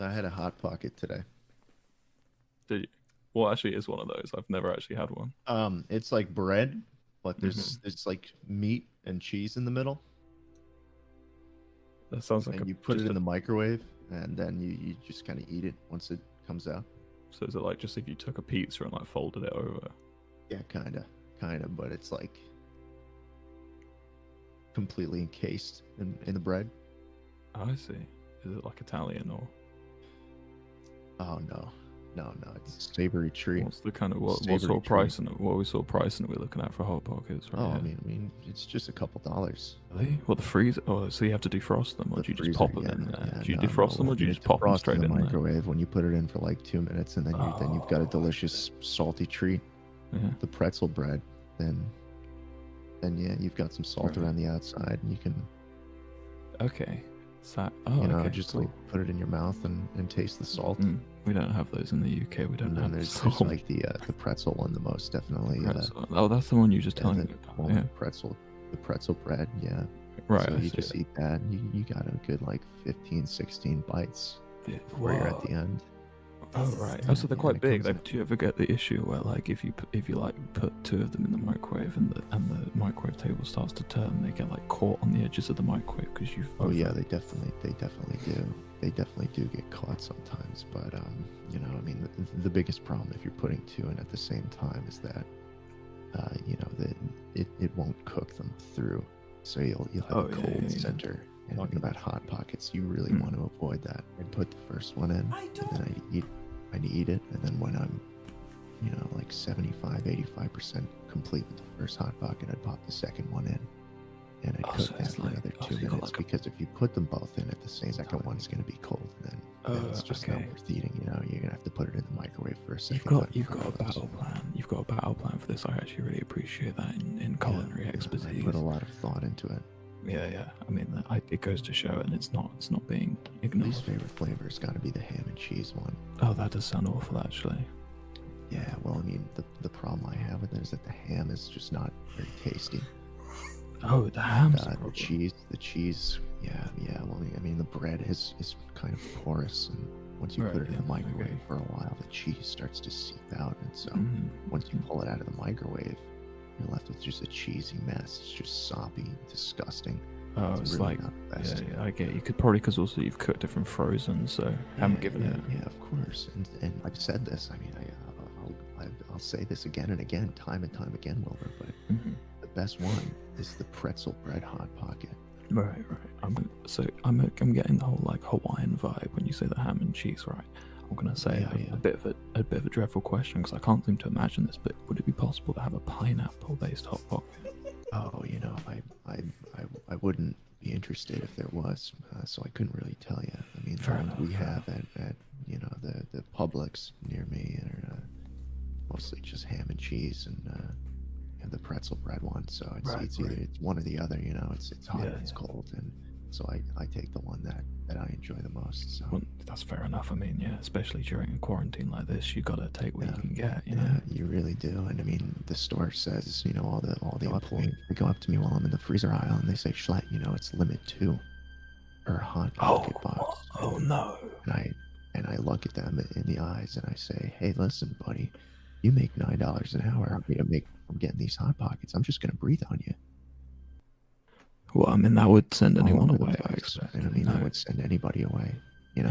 I had a hot pocket today. Did you? What actually is one of those? I've never actually had one. It's like bread, but Hmm. there's like meat and cheese in the middle, That sounds like and a you put it just in a. the microwave, and then you just kind of eat it once it comes out. So is it like just if you took a pizza and like folded it over? Yeah, kind of, but it's like completely encased in the bread. Oh, I see. Is it like Italian or Oh no, no, it's a savory treat. what's the kind of what Savory sort of treat. pricing? What we sort of pricing are we looking at for hot pockets right Oh, here? I mean, it's just a couple dollars. Really? What the freezer? Oh, so you have to defrost them, or The do you just freezer, pop them yeah, in there? yeah, Do you no. defrost them, or When do you it just pop them defrosts in straight the in there? microwave, when you put it in for like 2 minutes, and then you've got a Oh, delicious salty treat, yeah. the pretzel bread. Then yeah, you've got some salt Right. around the outside, and you can Okay. So, oh, okay, just cool. like put it in your mouth and taste the salt. We don't have those in the UK. We don't And then have there's salt. like the pretzel one, the most definitely. Pretzel. Oh, that's the one you just Yeah, telling the me about. one Yeah. with the pretzel bread. Yeah. Right. So I you see just it. eat that. And you got a good like 15, 16 bites before you're at Whoa. the end. Oh right. Oh, so they're Yeah, and quite it big. comes Like, out. do you ever get the issue where like if you like put two of them in the microwave and the microwave table starts to turn, they get like caught on the edges of the microwave because you've. Oh yeah, they definitely do. They definitely do get caught sometimes. But I mean, the biggest problem if you're putting two in at the same time is that that it won't cook them through. So you'll have Oh a yeah, cold yeah, yeah. center. And Like about hot pockets, you really Mm. want to avoid that. I'd put the first one in, and then I'd eat it, and then when I'm like 75, 85% complete with the first hot pocket, I'd pop the second one in, and I'd Oh, cook so that it's for like another oh, two so you got minutes. like a Because if you put them both in at the same, second one's going to be cold, and then it's just not okay. worth eating. You're gonna have to put it in the microwave for a second. You've got a battle plan. You've got a battle plan for this. I actually really appreciate that in culinary I expertise. put a lot of thought into it. Yeah. I mean, it goes to show, and it's not being ignored. Least favorite flavor has got to be the ham and cheese one. Oh, that does sound awful, actually. Yeah, well, I mean, the problem I have with it is that the ham is just not very tasty. Oh, the ham's the The problem. cheese, yeah. Well, I mean, the bread is kind of porous, and once you Right, put it in the yeah, microwave okay. for a while, the cheese starts to seep out, and so Mhm. once you pull it out of the microwave, you're left with just a cheesy mess. It's just soppy, disgusting. Oh, it's really like not the best. yeah, I get. You could probably because also you've cooked it from frozen, so haven't given it. Yeah, of course. And I've said this. I mean, I'll say this again and again, time and time again, Wilbur. But Mhm. the best one is the pretzel bread hot pocket. Right. I'm getting the whole like Hawaiian vibe when you say the ham and cheese, right? I'm gonna say Yeah. a bit of a dreadful question because I can't seem to imagine this, but would it be possible to have a pineapple-based hot pocket? Oh, I wouldn't be interested if there was. So I couldn't really tell you. I mean, Fair the ones enough, we fair have at the Publix near me are mostly just ham and cheese and the pretzel bread one. So it's either Right. it's one or the other. It's hot Yeah, or it's yeah. cold, and so I take the one that I enjoy the most. So Well, that's fair enough. I mean, yeah, especially during a quarantine like this, you gotta take what you can get. You know. yeah, you really do. And I mean, the store says, all the employees, they go up to me while I'm in the freezer aisle and they say, Schlatt, it's limit 2 per hot pocket box. Oh no. And I look at them in the eyes and I say, hey, listen, buddy, you make $9 an hour. I'm getting these hot pockets. I'm just gonna breathe on you. Well, I mean, that would send All anyone of away. it I does. expect. And I mean, that would send anybody away. Yeah.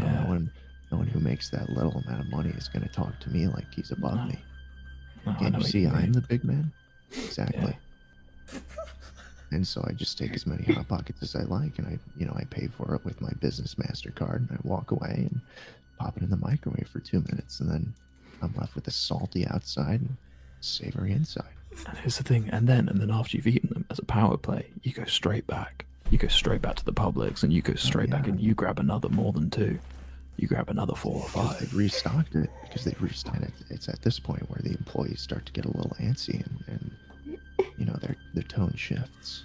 No one who makes that little amount of money is gonna talk to me like he's above No. me. No, I Can't know you what see you I'm mean. the big man? Exactly. And so I just take as many hot pockets as I like, and I pay for it with my business MasterCard, and I walk away and pop it in the microwave for 2 minutes, and then I'm left with a salty outside and savory inside. And here's the thing, and then after you've eaten them as a power play, you go straight back. You go straight back to the Publix, and you go straight back, yeah. and you grab another more than 2. You grab another 4 or 5. They've restocked it because they've restocked it. It's at this point where the employees start to get a little antsy, and their tone shifts.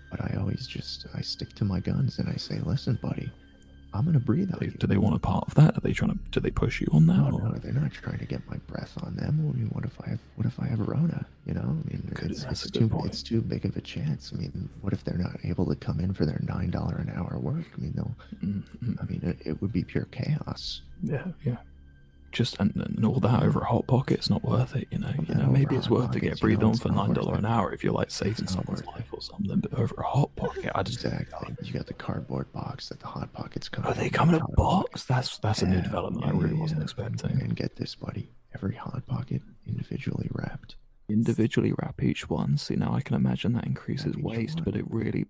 But I always I stick to my guns and I say, listen, buddy, I'm gonna breathe on you. Do they want a part of that? Are they trying to? Do they push you on that? No, they're not trying to get my breath on them. I mean, what if I have Rona? You know, I mean, it's too big of a chance. I mean, what if they're not able to come in for their $9 an hour work? I mean, I mean, it would be pure chaos. Yeah. Just and all that over a hot pocket, it's not worth it. You know, maybe it's worth to get breathed on for $9 an hour if you're like saving someone's life or something. But over a hot pocket, I just exactly. You got the cardboard box that the hot pockets come. Oh, they come in a box. That's a new development I really wasn't expecting. And get this, buddy, every hot pocket individually wrapped. Individually wrap each one. See, now I can imagine that increases waste, but it really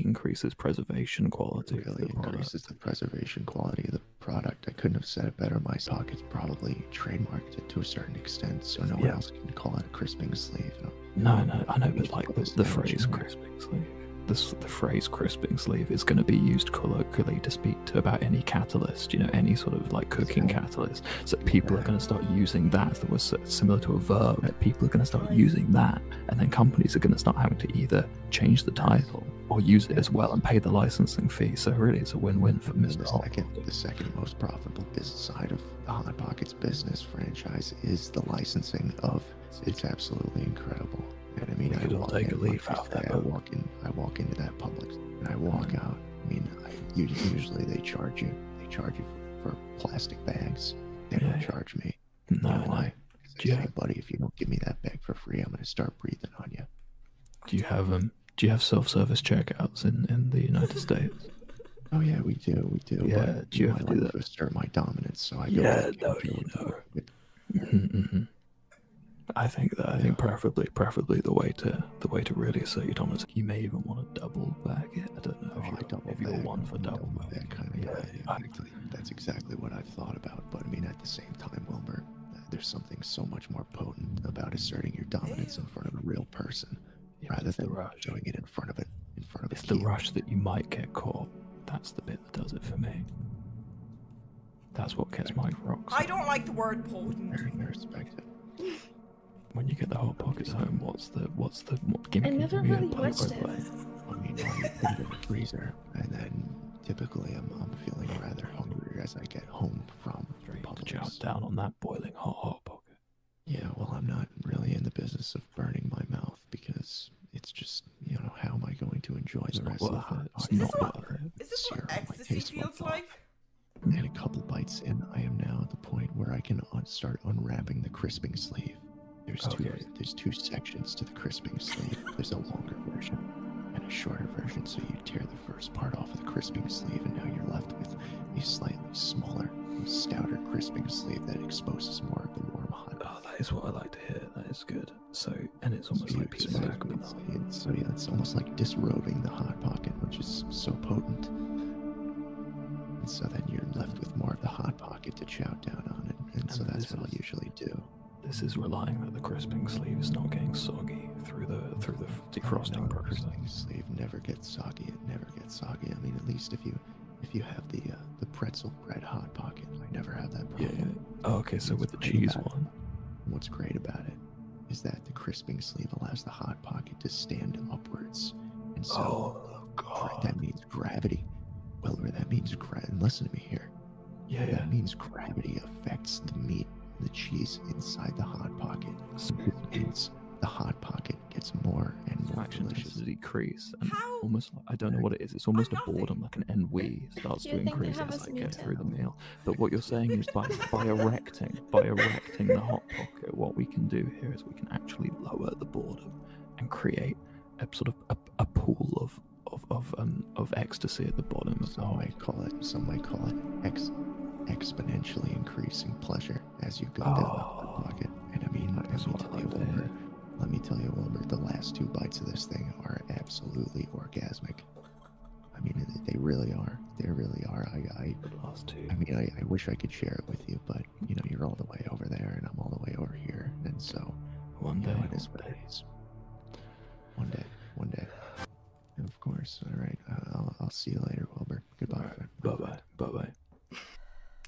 increases preservation quality. It really increases the preservation quality of the product. I couldn't have said it better. My pockets probably trademarked it to a certain extent, so no one else can call it a crisping sleeve. No, I know, but like the phrase crisping sleeve. The phrase crisping sleeve is going to be used colloquially to speak to about any catalyst, you know, any sort of like cooking catalyst. So people are going to start using that. That was similar to a verb. People are going to start using that, and then companies are going to start having to either change the title or use it as well and pay the licensing fee. So really, it's a win-win for Mr. Hot Pocket. The second most profitable business side of the Hot Pockets business franchise is the licensing of. It's absolutely incredible. And I mean, I all take a leaf out that. I walk into that Publix and I walk out. I mean, usually they charge you for plastic bags. They don't charge me. No, you know why? Hey, buddy, if you don't give me that bag for free, I'm going to start breathing on you. Do you have self-service checkouts in the United States? Oh yeah, we do. Yeah, but do you have to do that? To assert my dominance, so I I think preferably the way to really assert your dominance, you may even want to double bag it. I don't know if you're one for double bag kind of guy. That's exactly what I've thought about. But I mean, at the same time, Wilbur, there's something so much more potent about asserting your dominance in front of a real person, rather than doing it in front of It's the rush that you might get caught. That's the bit that does it for me. That's what gets my rocks. I don't like the word potent. I respect it. When you get the Hot Pockets home, what gimmick? I never really watched it. I mean, you put it in the freezer, and then typically I'm feeling rather hungry as I get home from Publix. Chow down on that boiling hot Pocket. Yeah, well, I'm not really in the business of burning my mouth because it's just, you know, how am I going to enjoy the rest of the Hot Pocket? Is this what ecstasy feels like? And a couple bites in, I am now at the point where I can start unwrapping the crisping sleeve. There's two sections to the crisping sleeve. There's a longer version and a shorter version. So you tear the first part off of the crisping sleeve, and now you're left with a slightly smaller, stouter crisping sleeve that exposes more of the warm hot. Oh, that is what I like to hear. That is good. So, and it's almost like peeling back. So yeah, it's almost like disrobing the Hot Pocket, which is so potent. And so then you're left with more of the Hot Pocket to chow down on it, and so that's what I'll usually do. This is relying that the crisping sleeve is not getting soggy through the defrosting process. The crisping sleeve never gets soggy. It never gets soggy. I mean, at least if you have the pretzel bread Hot Pocket, I never have that problem. Yeah. Oh, okay, so with the cheese one. What's great about it is that the crisping sleeve allows the Hot Pocket to stand upwards, and so that means gravity. Wilbur, that means and listen to me here. That means gravity affects the meat. The cheese inside the Hot Pocket. So it means the Hot Pocket gets more and more delicious. Decrease, and almost, I don't know what it is. It's almost a boredom, like an ennui starts to increase as I get through the meal. But what you're saying is by erecting the Hot Pocket, what we can do here is we can actually lower the boredom and create a sort of a pool of ecstasy at the bottom of the hot. Some might call it exponentially increasing pleasure as you go down the Hot Pocket. And I mean, let me tell you, Wilbur, the last two bites of this thing are absolutely orgasmic. I mean, they really are. They really are. I mean, I wish I could share it with you, but you know, you're all the way over there, and I'm all the way over here, and so one day it is what it is. One day. And of course. All right. I'll see you later.